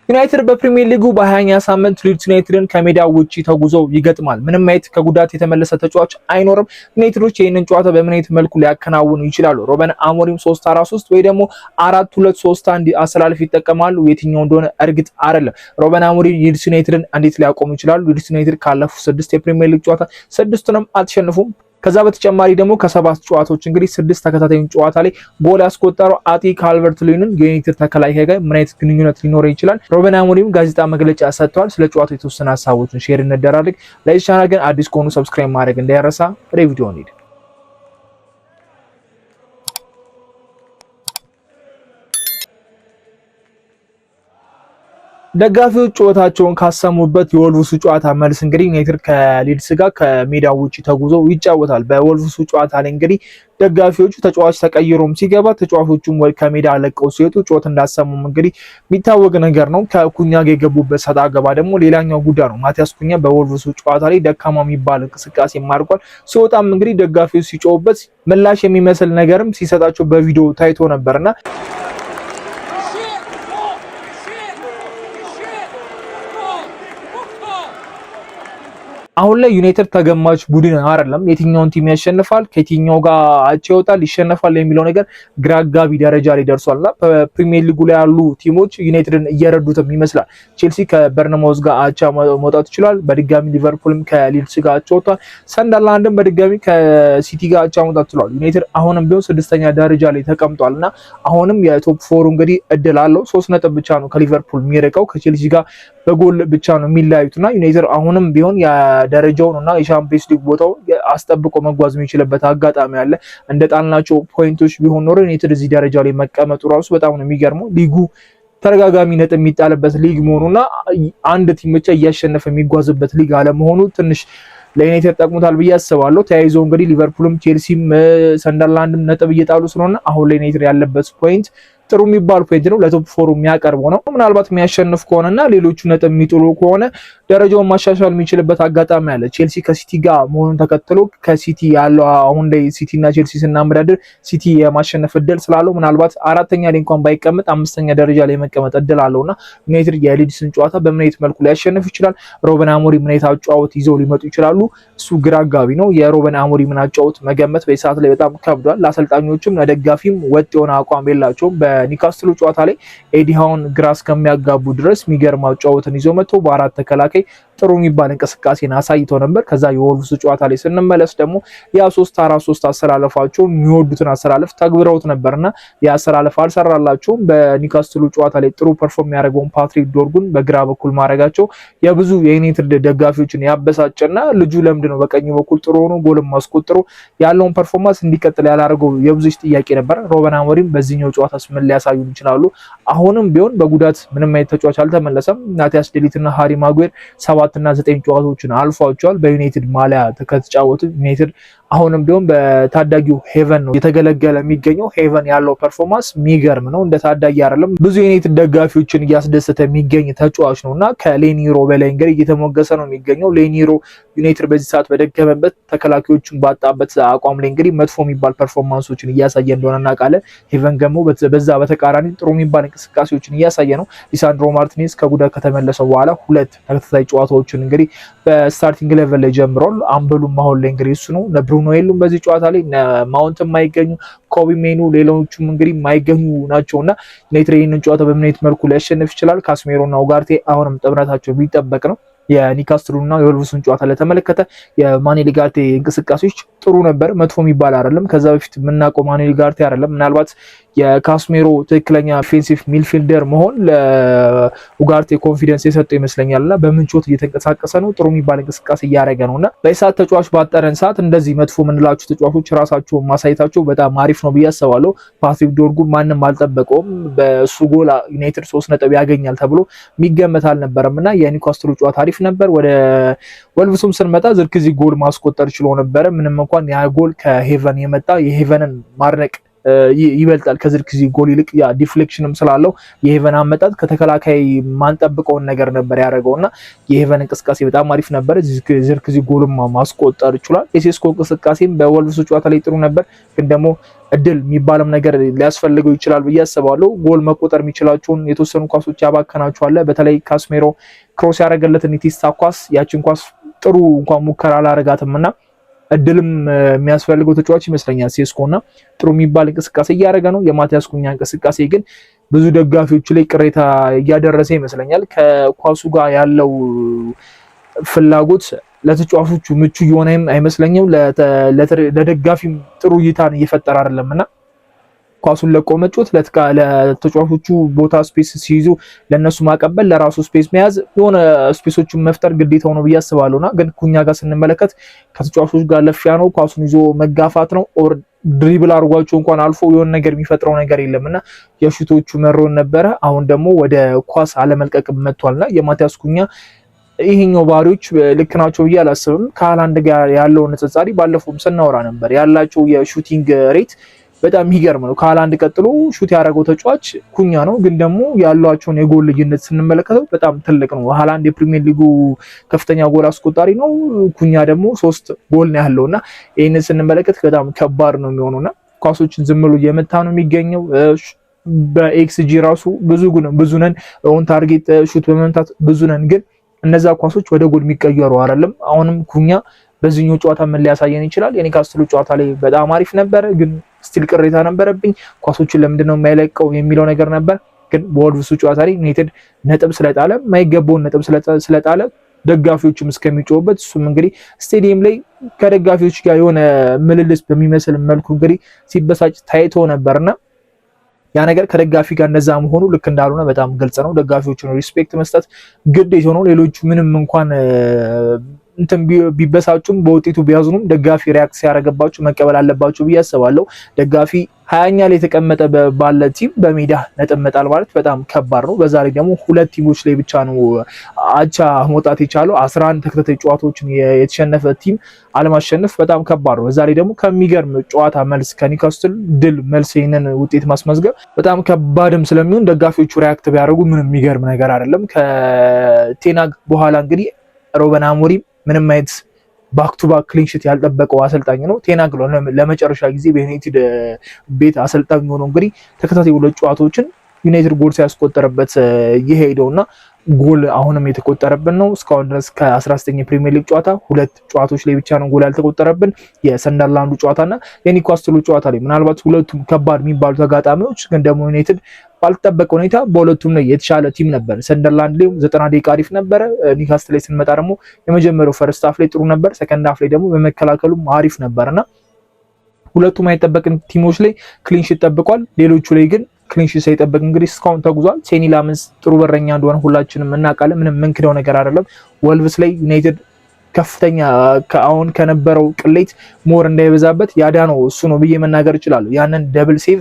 ዩናይትድ በፕሪሚየር ሊጉ በ20ኛ ሳምንት ሊድስ ዩናይትድን ከሜዳ ውጪ ተጉዘው ይገጥማል። ምንም አይነት ከጉዳት የተመለሰ ተጫዋች አይኖርም። ዩናይትዶች ይህንን ጨዋታ በምን አይነት መልኩ ሊያከናውኑ ይችላሉ? ሩበን አሞሪም 3-4-3 ወይ ደግሞ 4-2-3-1 አሰላለፍ ይጠቀማሉ? የትኛው እንደሆነ እርግጥ አይደለም። ሩበን አሞሪም ሊድስ ዩናይትድን እንዴት ሊያቆሙ ይችላሉ? ሊድስ ዩናይትድ ካለፉት 6 የፕሪሚየር ሊግ ጨዋታ 6ቱንም አልተሸነፉም። ከዛ በተጨማሪ ደግሞ ከ7 ጨዋታዎች እንግዲህ 6 ተከታታይ ጨዋታ ላይ ጎል ያስቆጠረው አቲ ካልቨርት ሉዊንን የዩናይትድ ተከላካይ ጋር ምን አይነት ግንኙነት ሊኖረው ይችላል? ሩበን አሞሪም ጋዜጣ መግለጫ ሰጥቷል። ስለ ጨዋታው የተወሰነ ሀሳቦችን ሼር እንደራረግ። ለዚህ ቻናል ግን አዲስ ከሆኑ ሰብስክራይብ ማድረግ እንዳይረሳ። ወደ ቪዲዮ እንሂድ። ደጋፊዎች ጨዋታቸውን ካሰሙበት የወልቭሱ ጨዋታ መልስ እንግዲህ ዩናይትድ ከሊድስ ጋር ከሜዳው ውጪ ተጉዘው ይጫወታል። በወልቭሱ ጨዋታ ላይ እንግዲህ ደጋፊዎቹ ተጫዋች ተቀይሮም ሲገባ ተጫዋቾቹም ከሜዳ ለቀው ሲወጡ ጨዋታ እንዳሰሙም እንግዲህ የሚታወቅ ነገር ነው። ከኩኛ ጋር የገቡበት ሰጣ ገባ ደግሞ ሌላኛው ጉዳይ ነው። ማቲያስ ኩኛ በወልቭሱ ጨዋታ ላይ ደካማ የሚባል እንቅስቃሴ ማድረጓል። ሲወጣም እንግዲህ ደጋፊዎች ሲጮውበት ምላሽ የሚመስል ነገርም ሲሰጣቸው በቪዲዮ ታይቶ ነበርና አሁን ላይ ዩናይትድ ተገማች ቡድን አይደለም። የትኛውን ቲም ያሸንፋል፣ ከየትኛው ጋር አቻ ይወጣል፣ ይሸነፋል የሚለው ነገር ግራ አጋቢ ደረጃ ላይ ደርሷልና በፕሪሚየር ሊጉ ላይ ያሉ ቲሞች ዩናይትድን እየረዱትም ይመስላል። ቼልሲ ከበርነማውዝ ጋር አቻ መውጣት ይችላል። በድጋሚ ሊቨርፑልም ከሊድስ ጋር አቻ ወጥቷል። ሰንደርላንድም በድጋሚ ከሲቲ ጋር አቻ መውጣት ይችላል። ዩናይትድ አሁንም ቢሆን 6ኛ ደረጃ ላይ ተቀምጧልና አሁንም የቶፕ ፎሩ እንግዲህ እድል አለው። 3 ነጥብ ብቻ ነው ከሊቨርፑል የሚርቀው። ከቼልሲ ጋር በጎል ብቻ ነው የሚለያዩትና ዩናይትድ አሁንም ቢሆን የደረጃውን እና የሻምፒየንስ ሊግ ቦታው አስጠብቆ መጓዝ የሚችልበት አጋጣሚ አለ። እንደ ጣልናቸው ፖይንቶች ቢሆን ኖሮ ዩናይትድ እዚህ ደረጃ ላይ መቀመጡ ራሱ በጣም ነው የሚገርመው። ሊጉ ተደጋጋሚ ነጥብ የሚጣልበት ሊግ መሆኑና አንድ ቲም ብቻ እያሸነፈ የሚጓዝበት ሊግ አለመሆኑ ትንሽ ለዩናይትድ ጠቅሞታል ብዬ አስባለሁ። ተያይዞ እንግዲህ ሊቨርፑልም ቼልሲም ሰንደርላንድም ነጥብ እየጣሉ ስለሆነ አሁን ላይ ዩናይትድ ያለበት ፖይንት ጥሩ የሚባል ፖይንት ነው። ለቶፕ ፎሩ የሚያቀርበው ነው። ምናልባት የሚያሸንፍ ከሆነና ሌሎቹ ነጥብ የሚጥሉ ከሆነ ደረጃውን ማሻሻል የሚችልበት አጋጣሚ አለ። ቼልሲ ከሲቲ ጋር መሆኑን ተከትሎ ከሲቲ ያለው አሁን ላይ ሲቲ እና ቼልሲ ስናመዳድር ሲቲ የማሸነፍ እድል ስላለው ምናልባት 4ኛ ላይ እንኳን ባይቀመጥ 5ኛ ደረጃ ላይ መቀመጥ እድል አለውና ዩናይትድ የሊድስን ጨዋታ በምን አይነት መልኩ ሊያሸንፍ ይችላል? ሩበን አሞሪም ምን አይነት አጫወት ይዘው ሊመጡ ይችላሉ? እሱ ግራ አጋቢ ነው። የሩበን አሞሪምን አጫወት መገመት በሰዓት ላይ በጣም ከብዷል። ለአሰልጣኞችም ለደጋፊም ወጥ የሆነ አቋም የላቸውም። በኒካስትሉ ጨዋታ ላይ ኤዲሃውን ግራ እስከሚያጋቡ ድረስ የሚገርም አጫወትን ይዞ መጥቶ በ4 ተከላካይ ጥሩ የሚባል እንቅስቃሴን አሳይቶ ነበር። ከዛ የወልቭስ ጨዋታ ላይ ስንመለስ ደግሞ ያ 3-4-3 አሰላለፋቸው የሚወዱትን አሰላለፍ ተግብረውት ነበርና ያ አሰላለፍ አልሰራላቸውም። በኒካስትሉ ጨዋታ ላይ ጥሩ ፐርፎርም ያደረገውን ፓትሪክ ዶርጉን በግራ በኩል ማድረጋቸው የብዙ የዩናይትድ ደጋፊዎችን ያበሳጨና ልጁ ለምንድን ነው በቀኝ በኩል ጥሩ ሆኖ ጎልም አስቆጥሮ ያለውን ፐርፎርማንስ እንዲቀጥል ያላደረገው የብዙዎች ጥያቄ ነበር። ሩበን አሞሪም በዚህኛው ጨዋታ ምን ሊያሳዩ ይችላሉ? አሁንም ቢሆን በጉዳት ምንም አይነት ተጫዋች አልተመለሰም። ናቲያስ ዴሊትና ሃሪ ማጉዌር 7 እና 9 ጨዋታዎችን አልፏቸዋል። በዩናይትድ ማሊያ ከተጫወቱ ዩናይትድ አሁንም ቢሆን በታዳጊው ሄቨን ነው የተገለገለ የሚገኘው። ሄቨን ያለው ፐርፎርማንስ የሚገርም ነው። እንደ ታዳጊ አይደለም፣ ብዙ የዩናይትድ ደጋፊዎችን እያስደሰተ የሚገኝ ተጫዋች ነውና ከሌኒሮ በላይ እንግዲህ እየተሞገሰ ነው የሚገኘው። ሌኒሮ ዩናይትድ በዚህ ሰዓት በደከመበት ተከላካዮችን ባጣበት አቋም ላይ እንግዲህ መጥፎ የሚባል ፐርፎርማንሶችን እያሳየ እንደሆነ እናውቃለን። ሄቨን ደግሞ በዛ በተቃራኒ ጥሩ የሚባል እንቅስቃሴዎችን እያሳየ ነው። ሊሳንድሮ ማርቲኔዝ ከጉዳት ከተመለሰ በኋላ 2 ተከታታይ ጨዋታዎችን እንግዲህ በስታርቲንግ ሌቨል ላይ ጀምሯል። አምበሉም አሁን ላይ እንግዲህ እሱ ነው። ብሩኖ የሉም በዚህ ጨዋታ ላይ፣ ማውንት የማይገኙ ኮቢ ሜኑ ሌሎቹም እንግዲህ የማይገኙ ናቸውና ዩናይትድ ይህንን ጨዋታ በምን አይነት መልኩ ሊያሸንፍ ይችላል? ካስሜሮና ኡጋርቴ አሁንም ጥምረታቸው የሚጠበቅ ነው። የኒካስትሉና የወልቭስን ጨዋታ ለተመለከተ የማኑኤል ኡጋርቴ እንቅስቃሴዎች ጥሩ ነበር፣ መጥፎ የሚባል አይደለም። ከዛ በፊት የምናውቀው ማኑኤል ኡጋርቴ አይደለም። ምናልባት የካስሜሮ ትክክለኛ ዲፌንሲቭ ሚድፊልደር መሆን ለኡጋርቴ ኮንፊደንስ የሰጠው ይመስለኛልና በምንቾት እየተንቀሳቀሰ ነው። ጥሩ የሚባል እንቅስቃሴ እያደረገ ነውና በሰዓት ተጫዋች ባጠረን ሰዓት እንደዚህ መጥፎ የምንላቸው ተጫዋቾች ራሳቸውን ማሳየታቸው በጣም አሪፍ ነው ብዬ አስባለሁ። ፓትሪክ ዶርጉ ማንም አልጠበቀውም። በሱ ጎል ዩናይትድ 3 ነጥብ ያገኛል ተብሎ የሚገመት አልነበረምና የኒውካስትሉ ጨዋታ አሪፍ ነበር። ወደ ወልቭሱም ስንመጣ ዝርክዚ ጎል ማስቆጠር ችሎ ነበረ። ምንም እንኳን ያ ጎል ከሄቨን የመጣ የሄቨንን ማድነቅ ይበልጣል ከዝርክዚ ጎል ይልቅ። ያ ዲፍሌክሽንም ስላለው የሄቨን አመጣጥ ከተከላካይ ማንጠብቀውን ነገር ነበር ያደረገውና የሄቨን እንቅስቃሴ በጣም አሪፍ ነበር። ዝርክዚ ጎልም ማስቆጠር ይችላል። የሴስኮ እንቅስቃሴም በወልቭስ ጨዋታ ላይ ጥሩ ነበር፣ ግን ደግሞ እድል የሚባልም ነገር ሊያስፈልገው ይችላል ብዬ አስባለሁ። ጎል መቆጠር የሚችላቸውን የተወሰኑ ኳሶች ያባከናቸዋል። በተለይ ካስሜሮ ክሮስ ያደረገለትን የቲስታ ኳስ ያችን ኳስ ጥሩ እንኳን ሙከራ አላረጋትም እና እድልም የሚያስፈልገው ተጫዋች ይመስለኛል ሴስኮ እና ጥሩ የሚባል እንቅስቃሴ እያደረገ ነው። የማቲያስ ኩኛ እንቅስቃሴ ግን ብዙ ደጋፊዎች ላይ ቅሬታ እያደረሰ ይመስለኛል። ከኳሱ ጋር ያለው ፍላጎት ለተጫዋቾቹ ምቹ የሆነም አይመስለኝም። ለደጋፊም ጥሩ እይታን እየፈጠረ አይደለም እና ኳሱን ለቆ መጫወት ለተጫዋቾቹ ቦታ ስፔስ ሲይዙ ለነሱ ማቀበል፣ ለራሱ ስፔስ መያዝ፣ የሆነ ስፔሶችን መፍጠር ግዴታው ነው ብዬ አስባለሁና ግን ኩኛ ጋር ስንመለከት ከተጫዋቾች ጋር ለፊያ ነው፣ ኳሱን ይዞ መጋፋት ነው። ኦር ድሪብል አድርጓቸው እንኳን አልፎ የሆነ ነገር የሚፈጥረው ነገር የለምና የሹቶቹ መሮን ነበረ። አሁን ደግሞ ወደ ኳስ አለመልቀቅ መጥቷልና የማቲያስ ኩኛ ይሄኛው ባህሪዎች ልክ ናቸው ብዬ አላስብም። ከሃላንድ ጋር ያለው ንጽጻሪ ባለፈውም ስናወራ ነበር። ያላቸው የሹቲንግ ሬት በጣም የሚገርም ነው። ከሃላንድ ቀጥሎ ሹት ያደረገው ተጫዋች ኩኛ ነው፣ ግን ደግሞ ያሏቸውን የጎል ልዩነት ስንመለከተው በጣም ትልቅ ነው። ሃላንድ የፕሪሚየር ሊጉ ከፍተኛ ጎል አስቆጣሪ ነው፣ ኩኛ ደግሞ 3 ጎል ነው ያለውና ይህንን ስንመለከት በጣም ከባድ ነው የሚሆነውና ኳሶችን ዝም ብሎ እየመታ ነው የሚገኘው። በኤክስጂ ራሱ ብዙ ነን፣ ኦን ታርጌት ሹት በመምታት ብዙ ነን፣ ግን እነዛ ኳሶች ወደ ጎል የሚቀየሩ አይደለም። አሁንም ኩኛ በዚህኛው ጨዋታ ምን ሊያሳየን ይችላል? የኒውካስትሉ ጨዋታ ላይ በጣም አሪፍ ነበር፣ ግን ስቲል ቅሬታ ነበረብኝ። ኳሶችን ለምንድን ነው የማይለቀው የሚለው ነገር ነበር። ግን በወልቭሱ ጨዋታ ላይ ዩናይትድ ነጥብ ስለጣለ የማይገባውን ነጥብ ስለጣለ ደጋፊዎችም እስከሚጮሁበት እሱም እንግዲህ ስቴዲየም ላይ ከደጋፊዎች ጋር የሆነ ምልልስ በሚመስል መልኩ እንግዲህ ሲበሳጭ ታይቶ ነበርና ያ ነገር ከደጋፊ ጋር እንደዛ መሆኑ ልክ እንዳልሆነ በጣም ግልጽ ነው። ደጋፊዎችን ሪስፔክት መስጠት ግዴታ ነው። ሌሎቹ ምንም እንኳን እንትን ቢበሳጩም በውጤቱ ቢያዝኑም ደጋፊ ሪያክት ሲያደርግባችሁ መቀበል አለባችሁ ብዬ አስባለሁ። ደጋፊ 20ኛ ላይ የተቀመጠ ባለ ቲም በሜዳ ነጥብ መጣል ማለት በጣም ከባድ ነው። በዛ ላይ ደግሞ 2 ቲሞች ላይ ብቻ ነው አቻ መውጣት የቻለው። 11 ተከታታይ ጨዋታዎችን የተሸነፈ ቲም አለማሸነፍ በጣም ከባድ ነው። በዛ ላይ ደግሞ ከሚገርም ጨዋታ መልስ ከኒውካስትል ድል መልስ ይህንን ውጤት ማስመዝገብ በጣም ከባድም ስለሚሆን ደጋፊዎቹ ሪያክት ቢያደርጉ ምንም የሚገርም ነገር አይደለም። ከቴናግ በኋላ እንግዲህ ሮበን አሞሪም ምንም አይነት ባክ ቱ ባክ ክሊንሺት ያልጠበቀው አሰልጣኝ ነው። ቴናግ ለመጨረሻ ጊዜ በዩናይትድ ቤት አሰልጣኝ ሆኖ እንግዲህ ተከታታይ 2 ጨዋታዎችን ዩናይትድ ጎል ሲያስቆጠረበት የሄደውና ጎል አሁንም የተቆጠረብን ነው። እስካሁን ድረስ ከ19 የፕሪሚየር ሊግ ጨዋታ 2 ጨዋታዎች ላይ ብቻ ነው ጎል ያልተቆጠረብን፣ የሰንደርላንዱ ጨዋታና የኒውካስትሉ ጨዋታ ላይ። ምናልባት ሁለቱም ከባድ የሚባሉ ተጋጣሚዎች፣ ግን ደግሞ ዩናይትድ ባልተጠበቀ ሁኔታ በሁለቱም ላይ የተሻለ ቲም ነበር። ሰንደርላንድ ላይ 90 ደቂቃ አሪፍ ነበር። ኒውካስትል ላይ ስንመጣ ደግሞ የመጀመሪያው ፈርስት ሃፍ ላይ ጥሩ ነበር፣ ሰከንድ ሃፍ ላይ ደግሞ በመከላከሉም አሪፍ ነበርና ሁለቱም አይጠበቅን ቲሞች ላይ ክሊንሺት ጠብቋል። ሌሎቹ ላይ ግን ክሊንሺት ሳይጠበቅ እንግዲህ እስካሁን ተጉዟል። ሴኒ ላመንስ ጥሩ በረኛ እንደሆነ ሁላችንም እናውቃለን። ምንም ምንክደው ነገር አይደለም። ወልቭስ ላይ ዩናይትድ ከፍተኛ አሁን ከነበረው ቅሌት ሞር እንዳይበዛበት ያዳነው እሱ ነው ብዬ መናገር እችላለሁ። ያንን ደብል ሴቭ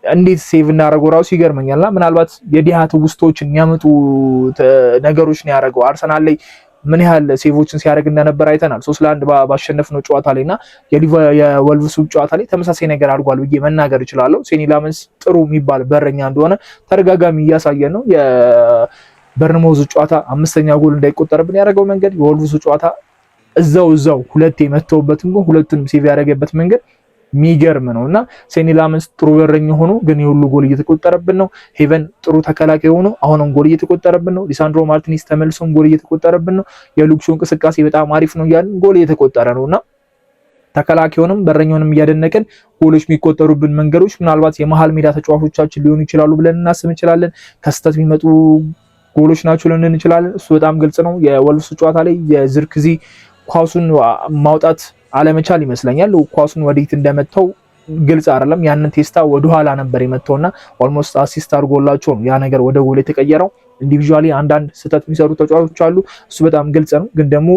እንዴት ሴቭ እንዳደረገው ራሱ ይገርመኛልና ምናልባት የዲሃ ትውስቶችን የሚያመጡ ነገሮች ነው ያደረገው። አርሰናል ላይ ምን ያህል ሴቮችን ሲያደርግ እንደነበር አይተናል። 3-1 ባሸነፍነው ጨዋታ ላይና የወልቭሱ ጨዋታ ላይ ተመሳሳይ ነገር አድርጓል ብዬ መናገር እችላለሁ። ሴኒ ላመንስ ጥሩ የሚባል በረኛ እንደሆነ ተደጋጋሚ እያሳየን ነው። የበርንማውዝ ጨዋታ 5ኛ ጎል እንዳይቆጠርብን ያደረገው መንገድ፣ የወልቭሱ ጨዋታ እዛው 2 የመተውበትን ጎል ሁለቱንም ሴቭ ያደረገበት መንገድ የሚገርም ነው እና ሴኒ ላመንስ ጥሩ በረኛ ሆኖ ግን የሁሉ ጎል እየተቆጠረብን ነው። ሄቨን ጥሩ ተከላካይ ሆኖ አሁንም ጎል እየተቆጠረብን ነው። ሊሳንድሮ ማርቲኔዝ ተመልሶም ጎል እየተቆጠረብን ነው። የሉክሾ እንቅስቃሴ በጣም አሪፍ ነው እያልን ጎል እየተቆጠረ ነውና ተከላካዩንም በረኛውንም እያደነቅን ጎሎች የሚቆጠሩብን መንገዶች ምናልባት የመሃል ሜዳ ተጫዋቾቻችን ሊሆኑ ይችላሉ ብለን እናስብ እንችላለን። ከስተት የሚመጡ ጎሎች ናቸው ልንል እንችላለን። እሱ በጣም ግልጽ ነው። የወልቭሱ ጨዋታ ላይ የዝርክዚ ኳሱን ማውጣት አለመቻል ይመስለኛል። ኳሱን ወዴት እንደመታው ግልጽ አይደለም። ያንን ቴስታ ወደኋላ ነበር የመታውና ኦልሞስት አሲስት አድርጎላቸው ነው ያ ነገር ወደ ጎል የተቀየረው። ኢንዲቪጁዋሊ አንዳንድ ስህተት የሚሰሩ ተጫዋቾች አሉ፣ እሱ በጣም ግልጽ ነው። ግን ደግሞ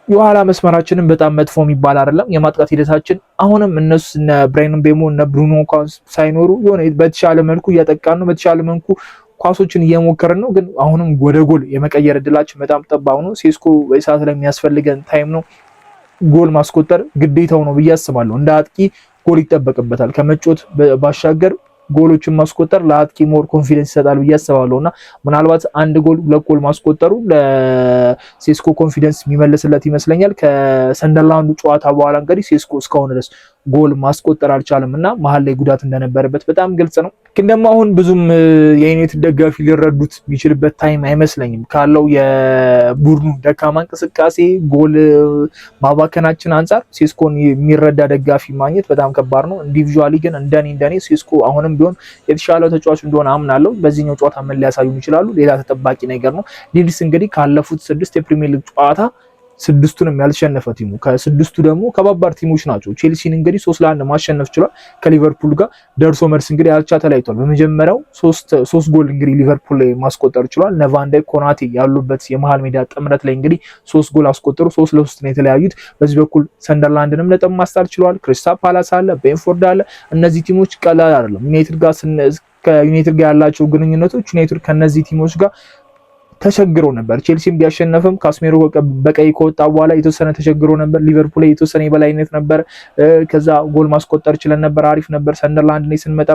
የኋላ መስመራችንን በጣም መጥፎ የሚባል አይደለም። የማጥቃት ሂደታችን አሁንም እነሱ እነ ብራይን ቤሞ እነ ብሩኖ ሳይኖሩ የሆነ በተሻለ መልኩ እያጠቃን ነው፣ በተሻለ መልኩ ኳሶችን እየሞከርን ነው። ግን አሁንም ወደ ጎል የመቀየር እድላችን በጣም ጠባብ ነው። ሴስኮ በሰዓት ላይ የሚያስፈልገን ታይም ነው። ጎል ማስቆጠር ግዴታው ነው ብዬ አስባለሁ። እንደ አጥቂ ጎል ይጠበቅበታል። ከመጮት ባሻገር ጎሎችን ማስቆጠር ለአጥቂ ሞር ኮንፊደንስ ይሰጣል ብዬ አስባለሁና ምናልባት አንድ ጎል ሁለት ጎል ማስቆጠሩ ለሴስኮ ኮንፊደንስ የሚመልስለት ይመስለኛል። ከሰንደርላንዱ ጨዋታ በኋላ እንግዲህ ሴስኮ እስካሁን ድረስ ጎል ማስቆጠር አልቻለም እና መሀል ላይ ጉዳት እንደነበረበት በጣም ግልጽ ነው። ግን ደግሞ አሁን ብዙም የዩናይትድ ደጋፊ ሊረዱት የሚችልበት ታይም አይመስለኝም። ካለው የቡድኑ ደካማ እንቅስቃሴ ጎል ማባከናችን አንጻር ሴስኮን የሚረዳ ደጋፊ ማግኘት በጣም ከባድ ነው። ኢንዲቪጁዋሊ ግን እንደኔ ሴስኮ አሁንም ቢሆን የተሻለ ተጫዋች እንደሆነ አምናለሁ። በዚህኛው ጨዋታ ምን ሊያሳዩ ይችላሉ ሌላ ተጠባቂ ነገር ነው። ሊድስ እንግዲህ ካለፉት 6 የፕሪሚየር ሊግ ጨዋታ 6ቱንም ያልተሸነፈ ቲሙ ከ6ቱ ደግሞ ከባባር ቲሞች ናቸው። ቼልሲን እንግዲህ 3-1 ማሸነፍ ችሏል። ከሊቨርፑል ጋር ደርሶ መልስ እንግዲህ አቻ ተለያይቷል። በመጀመሪያው 3 ጎል እንግዲህ ሊቨርፑል ላይ ማስቆጠር ችሏል። ቫን ዳይክ ኮናቴ ያሉበት የመሃል ሜዳ ጥምረት ላይ እንግዲህ 3 ጎል አስቆጠሩ። 3-3 ነው የተለያዩት። በዚህ በኩል ሰንደርላንድንም ነጥብ ማስጣል ችሏል። ክሪስታል ፓላስ አለ፣ ቤንፎርድ አለ። እነዚህ ቲሞች ቀላል አይደለም። ከዩናይትድ ጋር ያላቸው ግንኙነቶች ዩናይትድ ከነዚህ ቲሞች ጋር ተቸግሮ ነበር። ቼልሲም ቢያሸነፍም ካስሜሮ በቀይ ከወጣ በኋላ የተወሰነ ተቸግሮ ነበር። ሊቨርፑል የተወሰነ የበላይነት ነበር። ከዛ ጎል ማስቆጠር ችለን ነበር፣ አሪፍ ነበር። ሰንደርላንድ ላይ ስንመጣ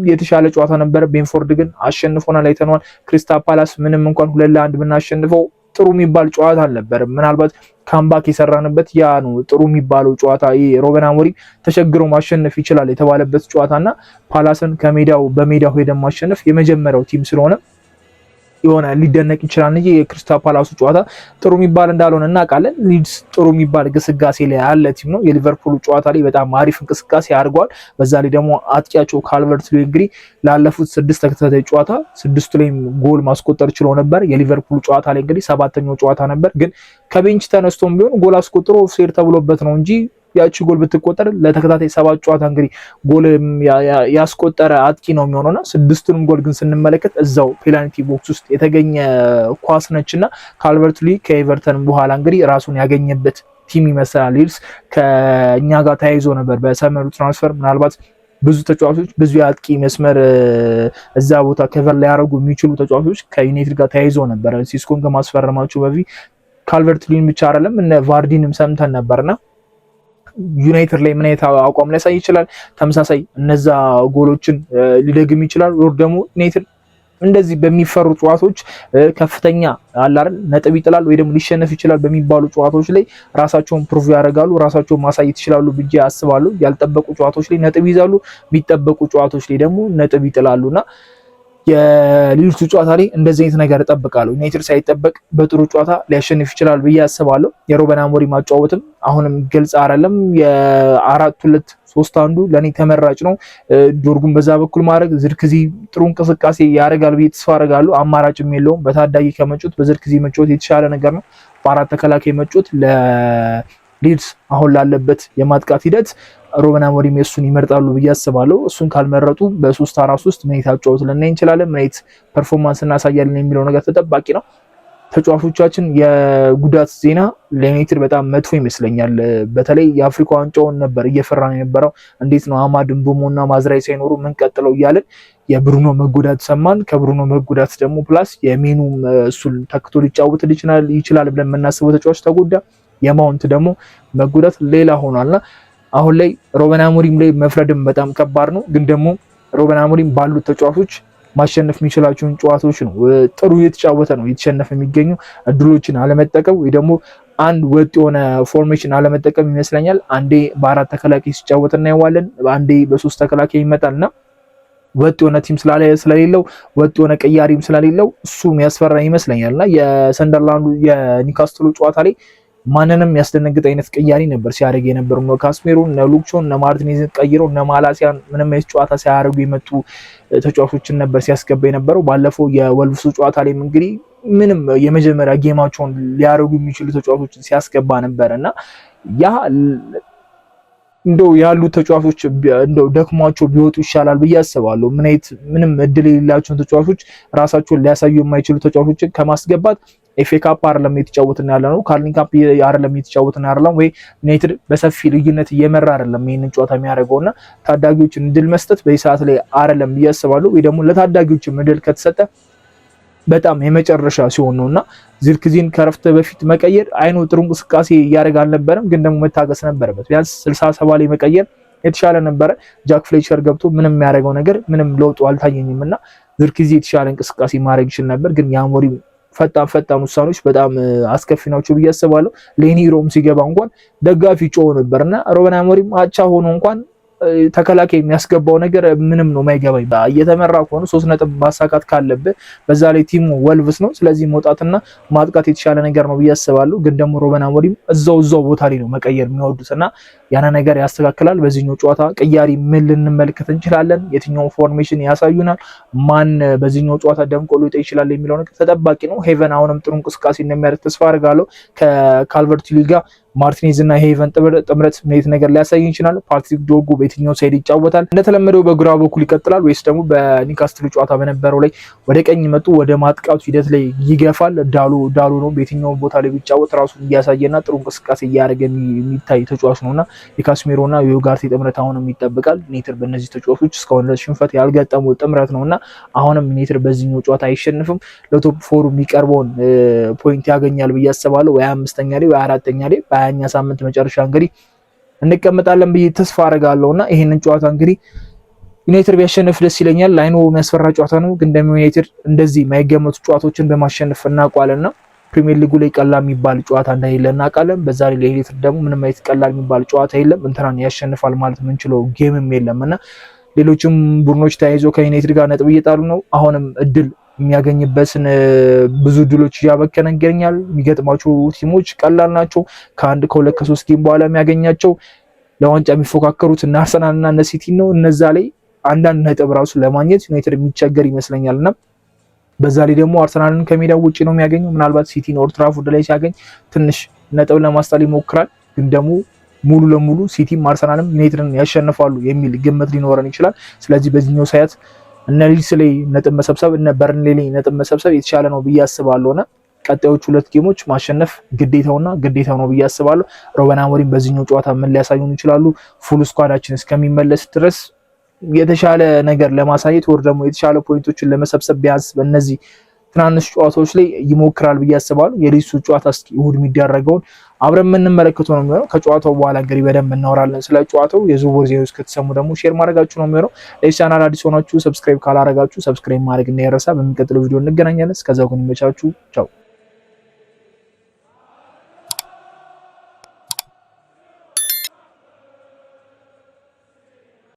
የተሻለ ጨዋታ ነበር። ቤንፎርድ ግን አሸንፎናል፣ አይተነዋል። ክሪስታል ፓላስ ምንም እንኳን 2-1 ብናሸንፈው ጥሩ የሚባል ጨዋታ አልነበረም። ምናልባት ካምባክ የሰራንበት ያ ነው ጥሩ የሚባለው ጨዋታ። ሮበን አሞሪም ተቸግሮ ማሸነፍ ይችላል የተባለበት ጨዋታና ፓላስን በሜዳው ሄደን ማሸነፍ የመጀመሪያው ቲም ስለሆነ የሆነ ሊደነቅ ይችላል እንጂ የክሪስታል ፓላሱ ጨዋታ ጥሩ የሚባል እንዳልሆነ እናውቃለን። ሊድስ ጥሩ የሚባል እንቅስቃሴ ላይ ያለ ቲም ነው። የሊቨርፑል ጨዋታ ላይ በጣም አሪፍ እንቅስቃሴ አድርጓል። በዛ ላይ ደግሞ አጥቂያቸው ካልቨርት ሉዊን እንግዲህ ላለፉት 6 ተከታታይ ጨዋታ 6ቱ ላይ ጎል ማስቆጠር ችሎ ነበር። የሊቨርፑል ጨዋታ ላይ እንግዲህ 7ኛው ጨዋታ ነበር፣ ግን ከቤንች ተነስቶም ቢሆን ጎል አስቆጥሮ ኦፍሳይድ ተብሎበት ነው እንጂ ያቺ ጎል ብትቆጠር ለተከታታይ 7 ጨዋታ እንግዲህ ጎል ያስቆጠረ አጥቂ ነው የሚሆነውና 6ቱንም ጎል ግን ስንመለከት እዛው ፔናልቲ ቦክስ ውስጥ የተገኘ ኳስ ነችና ካልቨርት ሉዊን ከኤቨርተን በኋላ እንግዲህ ራሱን ያገኘበት ቲም ይመስላል። ሊድስ ከኛ ጋር ተያይዞ ነበር በሰመሩ ትራንስፈር ምናልባት ብዙ ተጫዋቾች ብዙ የአጥቂ መስመር እዛ ቦታ ከቨር ላይ ያደርጉ የሚችሉ ተጫዋቾች ከዩናይትድ ጋር ተያይዞ ነበር። ሲስኮን ከማስፈረማቸው በፊት ካልቨርት ሉዊን ብቻ አይደለም እነ ቫርዲንም ሰምተን ነበርና ዩናይትድ ላይ ምን አይነት አቋም ሊያሳይ ይችላል? ተመሳሳይ እነዛ ጎሎችን ሊደግም ይችላል። ወር ደግሞ ዩናይትድ እንደዚህ በሚፈሩ ጨዋታዎች ከፍተኛ አላርን ነጥብ ይጥላል ወይ ደግሞ ሊሸነፍ ይችላል በሚባሉ ጨዋታዎች ላይ ራሳቸውን ፕሩቭ ያደርጋሉ፣ ራሳቸውን ማሳየት ይችላሉ ብዬ አስባለሁ። ያልጠበቁ ጨዋታዎች ላይ ነጥብ ይዛሉ፣ የሚጠበቁ ጨዋታዎች ላይ ደግሞ ነጥብ ይጥላሉና የሊድሱ ጨዋታ ላይ እንደዚህ አይነት ነገር እጠብቃለሁ። ዩናይትድ ሳይጠበቅ በጥሩ ጨዋታ ሊያሸንፍ ይችላል ብዬ አስባለሁ። የሮበን አሞሪም ማጫወትም አሁንም ግልጽ አይደለም። የ4-2-3-1 ለኔ ተመራጭ ነው። ዶርጉን በዛ በኩል ማድረግ ዝርክዚ ጥሩ እንቅስቃሴ ያደርጋል ብዬ ተስፋ አደርጋለሁ። አማራጭም የለውም። በታዳጊ ከመጫወት በዝርክዚ መጫወት የተሻለ ነገር ነው። በአራት ተከላካይ መጫወት ለሊድስ አሁን ላለበት የማጥቃት ሂደት ሮበን አሞሪም እሱን ይመርጣሉ ብዬ አስባለሁ። እሱን ካልመረጡ በ3-4-3 ምን ታጫወት ልናይ እንችላለን፣ ምን ፐርፎርማንስ እናሳያለን የሚለው ነገር ተጠባቂ ነው። ተጫዋቾቻችን የጉዳት ዜና ለዩናይትድ በጣም መጥፎ ይመስለኛል። በተለይ የአፍሪካ ዋንጫውን ነበር እየፈራን የነበረው። እንዴት ነው አማድ ምቦሞና ማዝራይ ሳይኖሩ ምን ቀጥለው እያለን የብሩኖ መጎዳት ሰማን። ከብሩኖ መጎዳት ደግሞ ፕላስ የሜኑ እሱን ተክቶ ሊጫወት ይችላል ብለን የምናስበው ተጫዋች ተጎዳ። የማውንት ደግሞ መጎዳት ሌላ ሆኗልና አሁን ላይ ሮበን አሞሪም ላይ መፍረድም በጣም ከባድ ነው። ግን ደግሞ ሮበን አሞሪም ባሉት ተጫዋቾች ማሸነፍ የሚችላቸውን ጨዋታዎች ነው ጥሩ እየተጫወተ ነው እየተሸነፈ የሚገኙ እድሎችን አለመጠቀም ወይ ደግሞ አንድ ወጥ የሆነ ፎርሜሽን አለመጠቀም ይመስለኛል። አንዴ በአራት ተከላካይ ሲጫወት እናየዋለን፣ አንዴ በ3 ተከላካይ ይመጣልና ወጥ የሆነ ቲም ስለሌለው ወጥ የሆነ ቀያሪም ስለሌለው እሱ የሚያስፈራ ይመስለኛልና የሰንደርላንዱ የኒውካስትሉ ጨዋታ ላይ ማንንም ያስደነግጥ አይነት ቀያሪ ነበር ሲያደርግ የነበረው ነው። ካስሜሮ እና ሉክሾን እና ማርቲኔዝን ቀይሮ እና ማላሲያን ምንም አይነት ጨዋታ ሲያደርጉ የመጡ ተጫዋቾችን ነበር ሲያስገባ የነበረው። ባለፈው የወልቭሱ ጨዋታ ላይ እንግዲህ ምንም የመጀመሪያ ጌማቸውን ሊያደርጉ የሚችሉ ተጫዋቾችን ሲያስገባ ነበርና ያ እንደው ያሉ ተጫዋቾች እንደው ደክሟቸው ቢወጡ ይሻላል ብዬ አስባለሁ። ምንም እድል የሌላቸውን ተጫዋቾች ራሳቸውን ሊያሳዩ የማይችሉ ተጫዋቾችን ከማስገባት ኤፍኤ ካፕ አይደለም እየተጫወትን ያለ ነው፣ ካርሊንግ ካፕ አይደለም እየተጫወትን አይደለም፣ ወይ ዩናይትድ በሰፊ ልዩነት እየመራ አይደለም ይሄንን ጨዋታ የሚያደርገውና ታዳጊዎችን እድል መስጠት በዚህ ሰዓት ላይ አይደለም ብዬ አስባለሁ። ወይ ደግሞ ለታዳጊዎች እድል ከተሰጠ በጣም የመጨረሻ ሲሆን ነውና ዝርክዚን ከረፍት በፊት መቀየር አይኑ ጥሩ እንቅስቃሴ እያደረገ አልነበረም፣ ግን ደግሞ መታገስ ነበረበት። ቢያንስ 67 ላይ መቀየር የተሻለ ነበረ። ጃክ ፍሌቸር ገብቶ ምንም የሚያደርገው ነገር ምንም ለውጡ አልታየኝም እና ዝርክዚ የተሻለ እንቅስቃሴ ማድረግ ይችል ነበር። ግን የአሞሪም ፈጣን ውሳኔዎች በጣም አስከፊ ናቸው ብዬ አስባለሁ። ሌኒሮም ሲገባ እንኳን ደጋፊ ጮህ ነበርና ሩበን አሞሪም አቻ ሆኖ እንኳን ተከላካይ የሚያስገባው ነገር ምንም ነው የማይገባኝ። እየተመራ ከሆነ 3 ነጥብ ማሳካት ካለብህ በዛ ላይ ቲሙ ወልቭስ ነው። ስለዚህ መውጣትና ማጥቃት የተሻለ ነገር ነው ብዬ አስባለሁ። ግን ደግሞ ሩበን አሞሪም እዛው ቦታ ላይ ነው መቀየር የሚወዱትና ያነ ነገር ያስተካክላል። በዚህኛው ጨዋታ ቅያሪ ምን ልንመለከት እንችላለን? የትኛው ፎርሜሽን ያሳዩናል? ማን በዚህኛው ጨዋታ ደምቆ ሊወጣ ይችላል የሚለው ነገር ተጠባቂ ነው። ሄቨን አሁንም ጥሩ እንቅስቃሴ እንደሚያደርግ ተስፋ አድርጋለሁ። ከካልቨርት-ሊዩዊን ጋር ማርቲኔዝ እና ሄቨን ጥምረት ምን ነገር ሊያሳይ ይችላል? ፓትሪክ ዶርጉ በየትኛው ሳይድ ይጫወታል? እንደተለመደው በግራ በኩል ይቀጥላል ወይስ ደግሞ በኒውካስትል ጨዋታ በነበረው ላይ ወደ ቀኝ መጡ ወደ ማጥቃቱ ሂደት ላይ ይገፋል? ዳሉ ነው በየትኛው ቦታ ላይ ቢጫወት ራሱን እያሳየና ጥሩ እንቅስቃሴ እያደረገ የሚታይ ተጫዋች ነውና የካስሜሮና የኡጋርቴ ጥምረት አሁንም ይጠበቃል። ዩናይትድ በእነዚህ ተጫዋቾች እስካሁን ድረስ ሽንፈት ያልገጠመው ጥምረት ነውና አሁንም ዩናይትድ በዚህኛው ጨዋታ አይሸንፍም። ለቶፕ ፎር የሚቀርበውን ፖይንት ያገኛል ብዬ አስባለሁ። ወይ 5ኛ ላይ ወይ 4ኛ ላይ በ20ኛ ሳምንት መጨረሻ እንግዲህ እንቀመጣለን ብዬ ተስፋ አደርጋለሁና ይሄንን ጨዋታ እንግዲህ ዩናይትድ ቢያሸንፍ ደስ ይለኛል። ላይኖ የሚያስፈራ ጨዋታ ነው፣ ግን ደግሞ ዩናይትድ እንደዚህ የማይገመቱ ጨዋታዎችን በማሸነፍ እናውቃለንና ፕሪሚየር ሊጉ ላይ ቀላል የሚባል ጨዋታ እንደሌለ እናውቃለን። በዛ ላይ ለዩናይትድ ደግሞ ምንም አይነት ቀላል የሚባል ጨዋታ የለም። እንትናን ያሸንፋል ማለት የምንችለው ጌምም የለምና ሌሎችም ቡድኖች ተያይዞ ከዩናይትድ ጋር ነጥብ እየጣሉ ነው። አሁንም እድል የሚያገኝበትን ብዙ ድሎች እያበከነ ይገኛል። የሚገጥማቸው ቲሞች ቀላል ናቸው። ከ1 ከ2 ከ3 ጌም በኋላ የሚያገኛቸው ለዋንጫ የሚፎካከሩት እና አርሰናል እና እነ ሲቲ ነው። እነዛ ላይ አንዳንድ ነጥብ ራሱ ለማግኘት ዩናይትድ የሚቸገር ይመስለኛልና በዛ ላይ ደግሞ አርሰናልን ከሜዳው ውጪ ነው የሚያገኘው። ምናልባት ሲቲን ኦልድ ትራፎርድ ላይ ሲያገኝ ትንሽ ነጥብ ለማስጣል ይሞክራል። ግን ደግሞ ሙሉ ለሙሉ ሲቲም አርሰናልም ዩናይትድን ያሸንፋሉ የሚል ግምት ሊኖረን ይችላል። ስለዚህ በዚህኛው ሰዓት እነ ሊድስ ላይ ነጥብ መሰብሰብ እነ በርንሌ ላይ ነጥብ መሰብሰብ የተሻለ ነው ብዬ አስባለሁና ቀጣዮቹ 2 ጌሞች ማሸነፍ ግዴታው ነው ብዬ አስባለሁ። ሩበን አሞሪም በዚህኛው ጨዋታ ምን ሊያሳዩን ይችላሉ? ፉል ስኳዳችን እስከሚመለስ ድረስ የተሻለ ነገር ለማሳየት ወር ደግሞ የተሻለ ፖይንቶችን ለመሰብሰብ ቢያንስ በእነዚህ ትናንሽ ጨዋታዎች ላይ ይሞክራል ብዬ አስባለሁ። የሊድሱ ጨዋታ እስኪ እሁድ የሚደረገውን አብረን የምንመለከተው ነው የሚሆነው። ከጨዋታው በኋላ እንግዲህ በደንብ እናወራለን ስለ ጨዋታው። የዝውውር ዜናዎች ከተሰሙ ደግሞ ሼር ማድረጋችሁ ነው የሚሆነው። ለዚህ ቻናል አዲስ ሆናችሁ ሰብስክራይብ ካላረጋችሁ ሰብስክራይብ ማድረግ እንዳይረሳ። በሚቀጥለው ቪዲዮ እንገናኛለን። እስከዛው ግን ይመቻችሁ። ቻው